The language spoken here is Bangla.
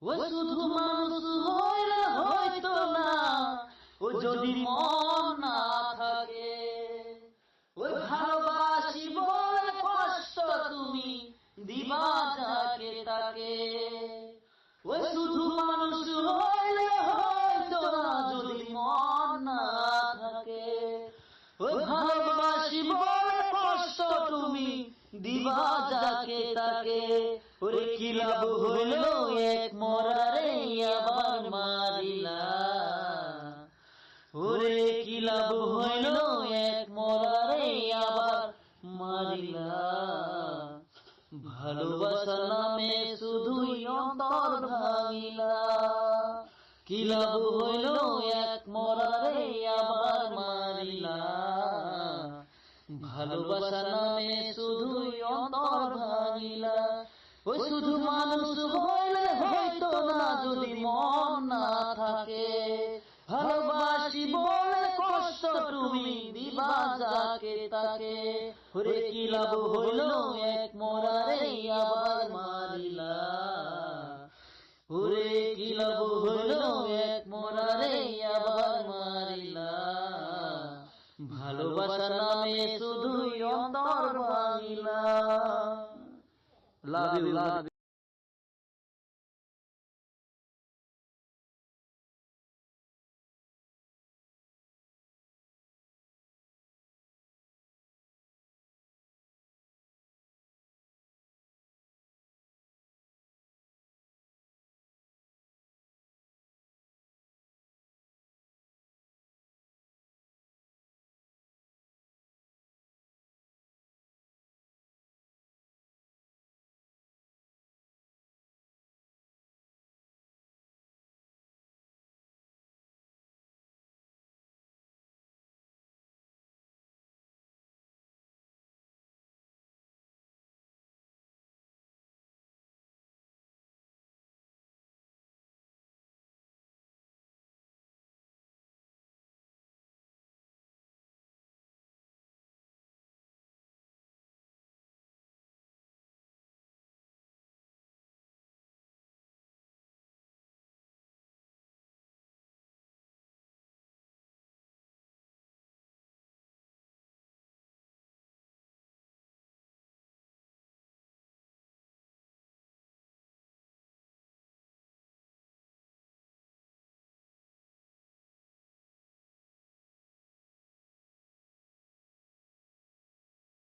ও শুধু মানুষ হইলে হয়তো না, ও যদি মন না থাকে। ওই ভালোবাসি বলে কষ্ট তুমি দিবা যাকে তাকে। ওই শুধু মানুষ হইলে হয়তো না, যদি মন না থাকে। ওই ভালোবাসি বলে কষ্ট তুমি দিবা যাকে তাকে। ওরে কি লাভ হইল এক মরারে আবার মারিলা। ওরে কি লাভ হইল এক মরারে আবার মারিলা। ভালোবাসা নামে শুধুই অন্তর ভাঙিলা। কি লাভ হইল এক মরারে আবার মারিলা। ভালোবাসা নামে শুধুই অন্তর ভাঙিলা। ওই শুধু মানুষ হইলে হয়তো না, যদি মন না থাকে। ভালোবাসি বলে কষ্ট তুমি দিবা যাকে তাকে। ওরে কি লাভ হইল এক মরারে আবার মারিলা। ওরে কি লাভ হইল এক মরারে আবার মারিলা। ভালোবাসা নামে শুধুই অন্তর ভাঙিলা। Love you, love.